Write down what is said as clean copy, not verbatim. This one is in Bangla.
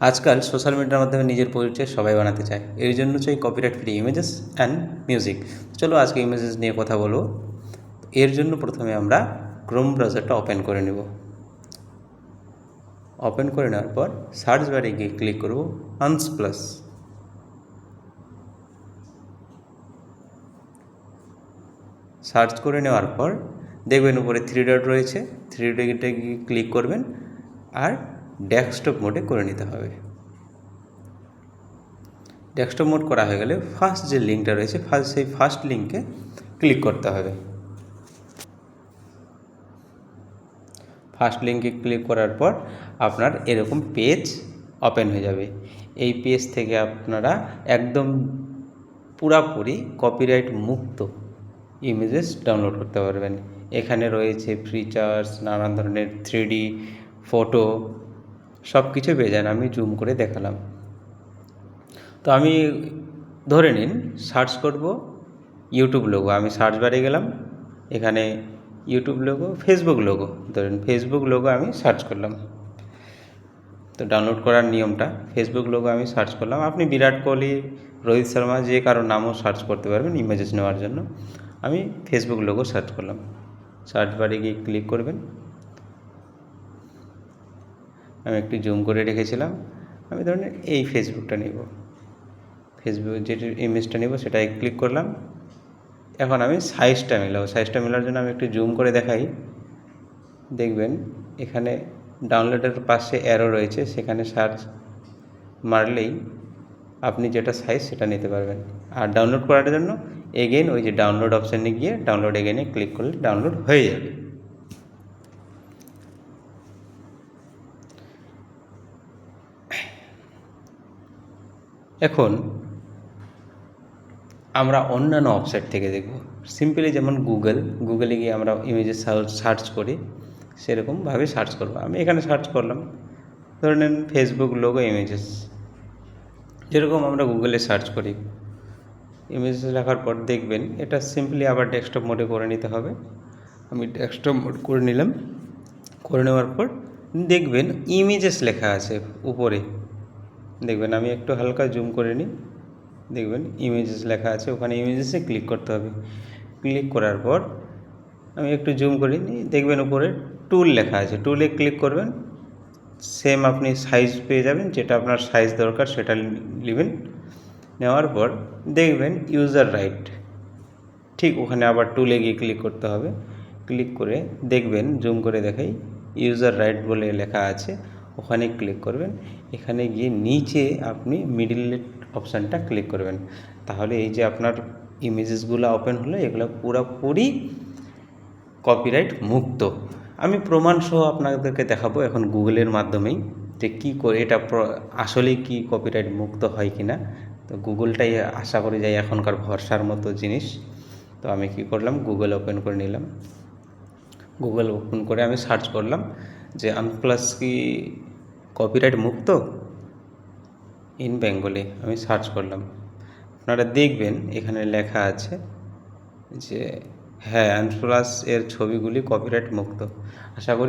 আজকাল সোশ্যাল মিডিয়ার মাধ্যমে নিজের পরিচয় সবাই বানাতে চায়, এর জন্য চাই copyright free images and music. চলো আজকে ইমেজেস নিয়ে কথা বলবো। এর জন্য প্রথমে আমরা ক্রোম ব্রাউজারটা ওপেন করে নেব। ওপেন করে নেওয়ার পর সার্চ বারে গিয়ে ক্লিক করব আনস্প্লাস। সার্চ করে নেওয়ার পর দেখবেন উপরে 3 ডট রয়েছে, 3 ডটে গিয়ে ক্লিক করবেন আর ডেস্কটপ মোডে করে নিতে হবে। ডেস্কটপ মোড করা হয়ে গেলে ফার্স্ট যে লিঙ্কটা রয়েছে সেই ফার্স্ট লিঙ্কে ক্লিক করতে হবে। ফার্স্ট লিঙ্কে ক্লিক করার পর আপনার এরকম পেজ ওপেন হয়ে যাবে। এই পেজ থেকে আপনারা একদম পুরাপুরি কপিরাইট মুক্ত ইমেজেস ডাউনলোড করতে পারবেন। এখানে রয়েছে ফিচার্স, নানান ধরনের 3D ফটো, সব কিছু পেয়ে যান। আমি জুম করে দেখালাম। তো আমি ধরে নিন সার্চ করব ইউটিউব লোগো। আমি সার্চ বারে গেলাম, এখানে ইউটিউব লোগো, ফেসবুক লোগো, ধরেন ফেসবুক লোগো আমি সার্চ করলাম। তো ডাউনলোড করার নিয়মটা, ফেসবুক লোগো আমি সার্চ করলাম। আপনি বিরাট কোহলি, রোহিত শর্মা যে কারো নামও সার্চ করতে পারবেন ইমেজেস নেওয়ার জন্য। আমি ফেসবুক লোগো সার্চ করলাম। সার্চ বারে গিয়ে ক্লিক করবেন। আমি একটু জুম করে রেখেছিলাম। আমি ধরুন এই ফেসবুকটা নেব, ফেসবুক যেটি ইমেজটা নেব সেটাই ক্লিক করলাম। এখন আমি সাইজটা মেলাবো। সাইজটা মেলার জন্য আমি একটু জুম করে দেখাই। দেখবেন এখানে ডাউনলোডের পাশে অ্যারো রয়েছে, সেখানে সার্চ মারলেই আপনি যেটা সাইজ সেটা নিতে পারবেন। আর ডাউনলোড করার জন্য এগেইন ওই যে ডাউনলোড অপশানে গিয়ে ডাউনলোড এগেইনে ক্লিক করলে ডাউনলোড হয়ে যাবে। এখন আমরা অন্যান্য ওয়েবসাইট থেকে দেখব। সিম্পলি যেমন গুগলে গিয়ে আমরা ইমেজেস সার্চ করি, সেরকমভাবে সার্চ করব। আমি এখানে সার্চ করলাম, ধরে নেন ফেসবুক লোগো ইমেজেস, যেরকম আমরা গুগলে সার্চ করি। ইমেজেস লেখার পর দেখবেন এটা সিম্পলি আবার ডেস্কটপ মোডে করে নিতে হবে। আমি ডেস্কটপ মোড করে নিলাম। করে নেওয়ার পর দেখবেন ইমেজেস লেখা আছে উপরে। দেখবেন আমি একটু হালকা জুম করে নিই, দেখবেন ইমেজেস লেখা আছে, ওখানে ইমেজেসে ক্লিক করতে হবে। ক্লিক করার পর আমি একটু জুম করে নিই, দেখবেন উপরে টুল লেখা আছে, টুলে ক্লিক করবেন। সেম আপনি সাইজ পেয়ে যাবেন, যেটা আপনার সাইজ দরকার সেটা নেবেন। নেওয়ার পর দেখবেন ইউজার রাইট, ঠিক ওখানে আবার টুলে গিয়ে ক্লিক করতে হবে। ক্লিক করে দেখবেন, জুম করে দেখাই, ইউজার রাইট বলে লেখা আছে, ওখানে ক্লিক করবেন। এখানে গিয়ে নিচে আপনি মিডিল অপশানটা ক্লিক করবেন। তাহলে এই যে আপনার ইমেজেসগুলো ওপেন হলো, এগুলো পুরোপুরি কপিরাইট মুক্ত। আমি প্রমাণসহ আপনাদেরকে দেখাবো এখন গুগলের মাধ্যমেই যে কী করে এটা আসলেই কি কপিরাইট মুক্ত হয় কি না। তো গুগলটাই আশা করি যাই এখনকার ভরসার মতো জিনিস। তো আমি কি করলাম, গুগল ওপেন করে নিলাম। গুগল ওপেন করে আমি সার্চ করলাম যে আনপ্লাস কি কপিরাইট মুক্ত ইন বেঙ্গলি। আমি সার্চ করলাম। আপনারা দেখবেন এখানে লেখা আছে যে হ্যাঁ, আনপ্লাস এর ছবিগুলি কপিরাইট মুক্ত। আশা করি